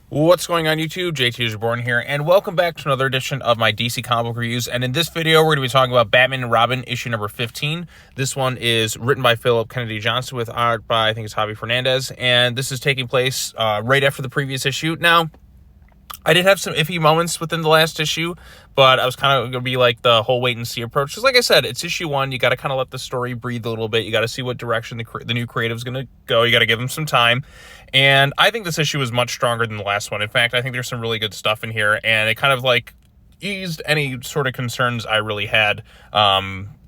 What's going on YouTube? JT is Reborn here, and welcome back to another edition of my DC comic book reviews. And in this video, we're going to be talking about Batman and Robin issue number 15. This one is written by Philip Kennedy Johnson with art by, I think it's Javi Fernandez, and this is taking place right after the previous issue. Now, I did have some iffy moments within the last issue, but I was kind of going to be like the whole wait and see approach. Because like I said, it's issue one. You got to kind of let the story breathe a little bit. You got to see what direction the new creative is going to go. You got to give them some time. And I think this issue is much stronger than the last one. In fact, I think there's some really good stuff in here. And it kind of like eased any sort of concerns I really had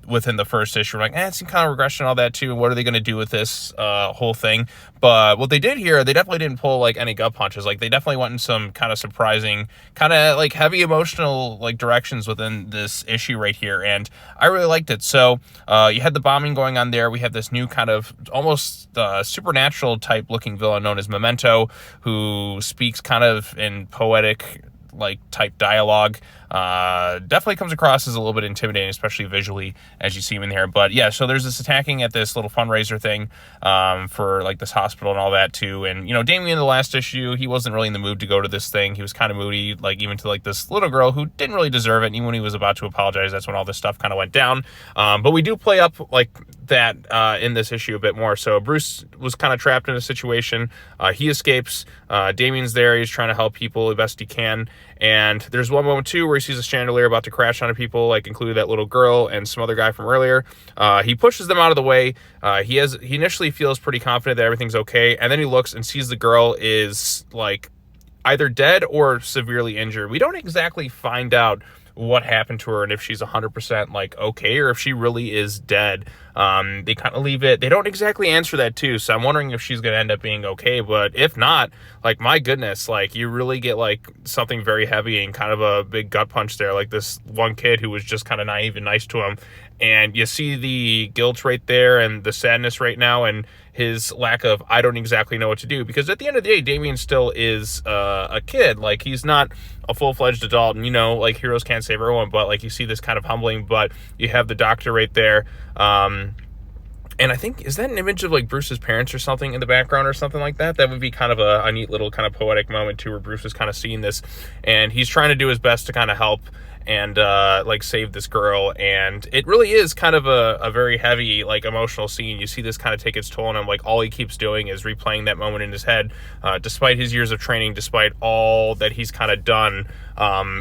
within the first issue. Like, it's some kind of regression and all that too. What are they going to do with this whole thing? But what they did here, they definitely didn't pull like any gut punches. Like, they definitely went in some kind of surprising, kind of like heavy emotional like directions within this issue right here, and I really liked it. So you had the bombing going on there. We have this new kind of almost supernatural type looking villain known as Memento, who speaks kind of in poetic like type dialogue. Definitely comes across as a little bit intimidating, especially visually, as you see him in here. But yeah, so there's this attacking at this little fundraiser thing for like this hospital and all that too. And you know, Damian in the last issue, he wasn't really in the mood to go to this thing. He was kind of moody, like even to like this little girl who didn't really deserve it. And even when he was about to apologize, that's when all this stuff kind of went down. But we do play up like that in this issue a bit more. So Bruce was kind of trapped in a situation. He escapes. Damian's there. He's trying to help people the best he can. And there's one moment too where he sees a chandelier about to crash onto people, like including that little girl and some other guy from earlier. He pushes them out of the way. He initially feels pretty confident that everything's okay, and then he looks and sees the girl is like either dead or severely injured. We don't exactly find out what happened to her and if she's 100% like okay or if she really is dead. They kind of leave it. They don't exactly answer that too, so I'm wondering if she's gonna end up being okay. But if not, like, my goodness, like, you really get like something very heavy and kind of a big gut punch there. Like this one kid who was just kind of naive and nice to him, and you see the guilt right there and the sadness right now and his lack of, I don't exactly know what to do. Because at the end of the day, Damian still is a kid. Like, he's not a full-fledged adult, and you know, like, heroes can't save everyone. But like, you see this kind of humbling, but you have the doctor right there. And I think, is that an image of like Bruce's parents or something in the background or something like that? That would be kind of a neat little kind of poetic moment too, where Bruce is kind of seeing this and he's trying to do his best to kind of help and like save this girl. And it really is kind of a very heavy like emotional scene. You see this kind of take its toll on him. Like, all he keeps doing is replaying that moment in his head, despite his years of training, despite all that he's kind of done.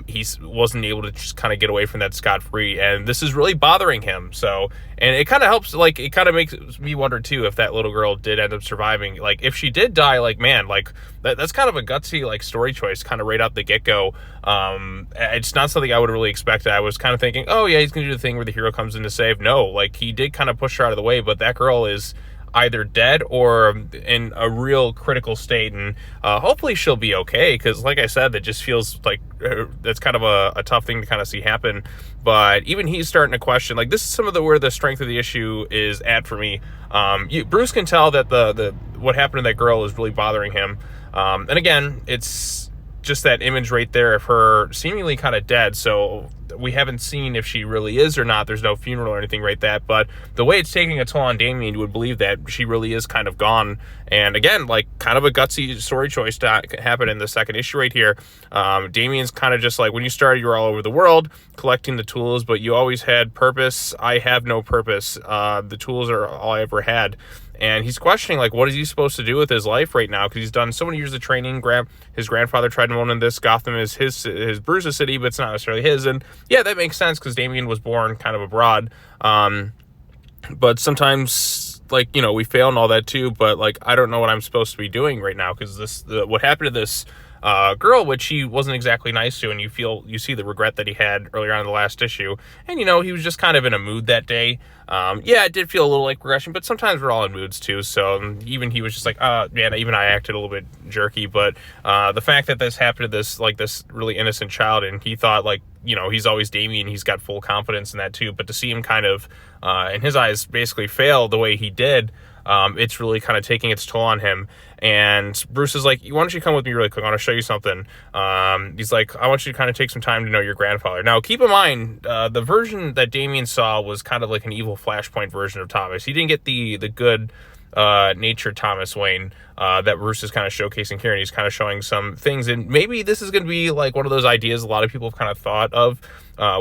He wasn't able to just kind of get away from that scot-free, and this is really bothering him. So, and it kind of helps, like, it kind of makes me wonder too if that little girl did end up surviving. Like, if she did die, like, man, like, that's kind of a gutsy like story choice, kind of right out the get-go. It's not something I would really expect. I was kind of thinking, oh yeah, he's gonna do the thing where the hero comes in to save. No, like, he did kind of push her out of the way, but that girl is either dead or in a real critical state, and hopefully she'll be okay, because like I said, that just feels like that's kind of a tough thing to kind of see happen. But even he's starting to question, like, this is some of where the strength of the issue is at for me. Bruce can tell that the what happened to that girl is really bothering him, and again, it's just that image right there of her seemingly kind of dead. So we haven't seen if she really is or not. There's no funeral or anything like that, but the way it's taking a toll on Damian, you would believe that she really is kind of gone. And again, like, kind of a gutsy story choice to happen in the second issue right here. Damian's kind of just like, when you started, you were all over the world collecting the tools, but you always had purpose. I have no purpose. The tools are all I ever had. And he's questioning, like, what is he supposed to do with his life right now? Because he's done so many years of training. His grandfather tried to own in this. Gotham is his Bruce's city, but it's not necessarily his. And yeah, that makes sense, because Damian was born kind of abroad. But sometimes, like, you know, we fail and all that too. But like, I don't know what I'm supposed to be doing right now, because what happened to this girl, which he wasn't exactly nice to, and you see the regret that he had earlier on in the last issue. And you know, he was just kind of in a mood that day. Yeah, it did feel a little like regression, but sometimes we're all in moods too. So even he was just like, man, even I acted a little bit jerky. But the fact that this happened to this really innocent child, and he thought, like, you know, he's always Damian, he's got full confidence in that too. But to see him kind of in his eyes basically fail the way he did, it's really kind of taking its toll on him. And Bruce is like, why don't you come with me really quick? I want to show you something. He's like, I want you to kind of take some time to know your grandfather. Now, keep in mind, the version that Damian saw was kind of like an evil Flashpoint version of Thomas. He didn't get the good nature Thomas Wayne that Bruce is kind of showcasing here, and he's kind of showing some things, and maybe this is going to be like one of those ideas a lot of people have kind of thought of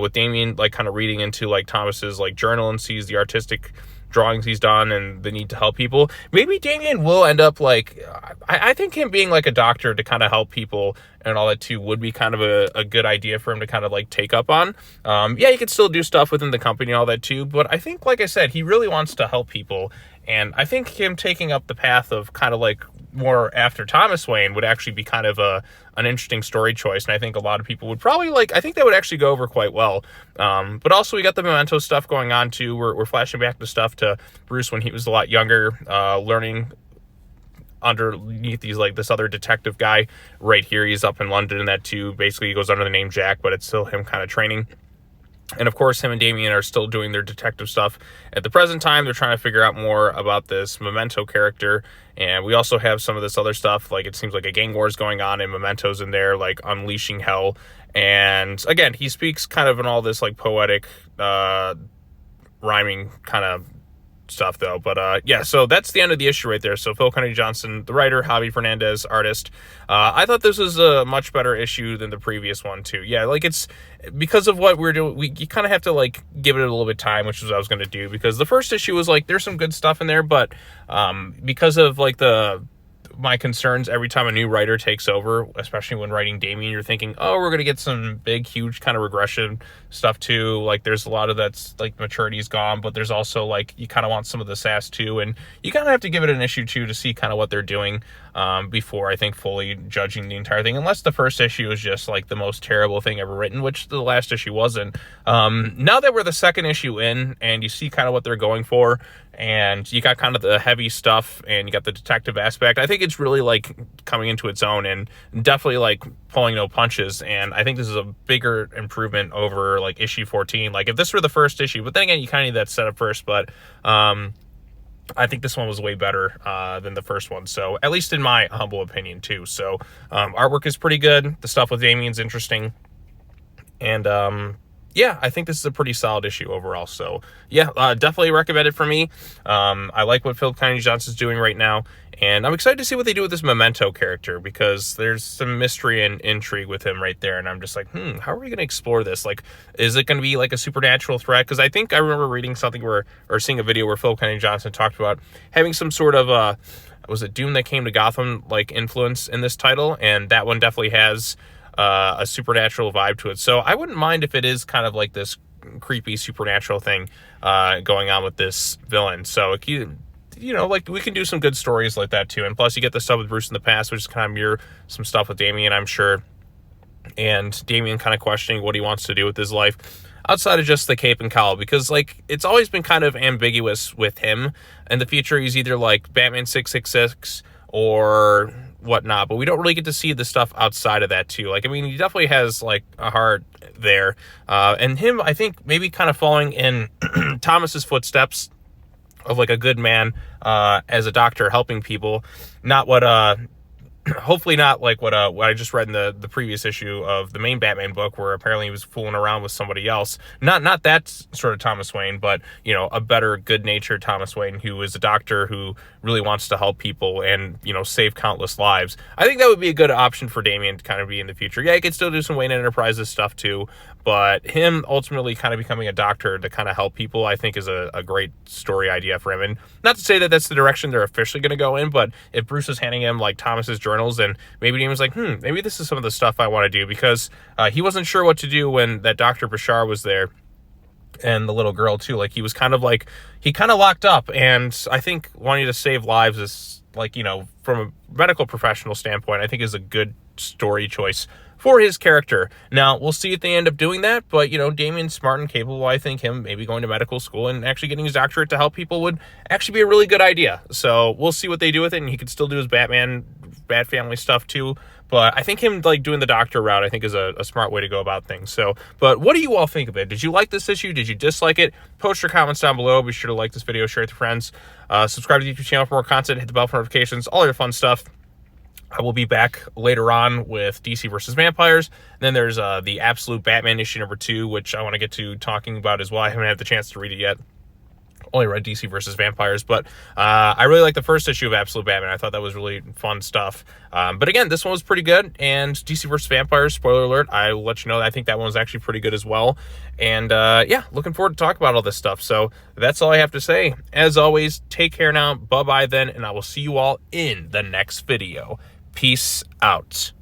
with Damian, like kind of reading into like Thomas's like journal and sees the artistic drawings he's done and the need to help people. Maybe Damian will end up like, I think him being like a doctor to kind of help people and all that too would be kind of a good idea for him to kind of like take up on. Yeah, he could still do stuff within the company and all that too, but I think, like I said, he really wants to help people. And I think him taking up the path of kind of like more after Thomas Wayne would actually be kind of an interesting story choice. And I think a lot of people would probably like, I think that would actually go over quite well. But also we got the Memento stuff going on too. We're flashing back to stuff to Bruce when he was a lot younger, learning underneath these like this other detective guy right here. He's up in London and that too. Basically he goes under the name Jack, but it's still him kind of training. And of course, him and Damian are still doing their detective stuff. At the present time, they're trying to figure out more about this Memento character. And we also have some of this other stuff, like it seems like a gang war is going on and Memento's in there, like unleashing hell. And again, he speaks kind of in all this like poetic, rhyming kind of stuff though. But yeah, so that's the end of the issue right there. So Phil Kennedy Johnson, the writer, Javi Fernandez, artist. I thought this was a much better issue than the previous one too. Yeah, like it's because of what we're doing, you kind of have to like give it a little bit of time, which is what I was going to do, because the first issue was like there's some good stuff in there, but because of like my concerns every time a new writer takes over, especially when writing Damian, you're thinking, oh, we're going to get some big, huge kind of regression stuff too. Like there's a lot of that's like maturity's gone, but there's also like, you kind of want some of the sass too. And you kind of have to give it an issue too, to see kind of what they're doing before I think fully judging the entire thing, unless the first issue is just like the most terrible thing ever written, which the last issue wasn't. Now that we're the second issue in and you see kind of what they're going for, and you got kind of the heavy stuff and you got the detective aspect, I think it's really like coming into its own and definitely like pulling no punches. And I think this is a bigger improvement over like issue 14. Like if this were the first issue, but then again, you kind of need that setup first, but I think this one was way better than the first one. So at least in my humble opinion too. So artwork is pretty good. The stuff with Damian's interesting. And yeah, I think this is a pretty solid issue overall. So yeah, definitely recommend it for me. I like what Phil Kennedy Johnson's doing right now. And I'm excited to see what they do with this Memento character, because there's some mystery and intrigue with him right there. And I'm just like, how are we going to explore this? Like, is it going to be like a supernatural threat? Because I think I remember reading something or seeing a video where Phil Kennedy Johnson talked about having some sort of, was it Doom That Came to Gotham, like influence in this title? And that one definitely has a supernatural vibe to it. So I wouldn't mind if it is kind of like this creepy supernatural thing going on with this villain. So you know, like we can do some good stories like that too. And plus you get the stuff with Bruce in the past, which is kind of mirror some stuff with Damian, I'm sure. And Damian kind of questioning what he wants to do with his life outside of just the cape and cowl, because like it's always been kind of ambiguous with him. In the future, he's either like Batman 666 or whatnot, but we don't really get to see the stuff outside of that too. Like, I mean, he definitely has like a heart there. And him, I think, maybe kind of following in Thomas's footsteps of like a good man as a doctor helping people. Not what hopefully not like what I just read in the previous issue of the main Batman book, where apparently he was fooling around with somebody else. Not that sort of Thomas Wayne, but you know, a better, good-natured Thomas Wayne who is a doctor who really wants to help people and, you know, save countless lives. I think that would be a good option for Damian to kind of be in the future. Yeah, he could still do some Wayne Enterprises stuff too, but him ultimately kind of becoming a doctor to kind of help people, I think is a great story idea for him. And not to say that that's the direction they're officially going to go in, but if Bruce is handing him like Thomas's journals, and maybe Damian's like, maybe this is some of the stuff I want to do, because he wasn't sure what to do when that Dr. Bashar was there and the little girl too. Like he was kind of like, he kind of locked up, and I think wanting to save lives is like, you know, from a medical professional standpoint, I think is a good story choice for his character. Now, we'll see if they end up doing that, but, you know, Damian's smart and capable. I think him maybe going to medical school and actually getting his doctorate to help people would actually be a really good idea. So we'll see what they do with it, and he could still do his Batman, Bat Family stuff too. But I think him like doing the doctor route, I think is a smart way to go about things. So, but what do you all think of it? Did you like this issue? Did you dislike it? Post your comments down below. Be sure to like this video, share it with your friends. Subscribe to the YouTube channel for more content. Hit the bell for notifications, all your fun stuff. I will be back later on with DC versus Vampires. And then there's the Absolute Batman issue #2, which I want to get to talking about as well. I haven't had the chance to read it yet. only read DC versus Vampires, but I really like the first issue of Absolute Batman. I thought that was really fun stuff. But again, this one was pretty good, and DC versus Vampires, spoiler alert, I will let you know, I think that one was actually pretty good as well. And yeah, looking forward to talk about all this stuff. So that's all I have to say. As always, take care now. Bye-bye then, and I will see you all in the next video. Peace out.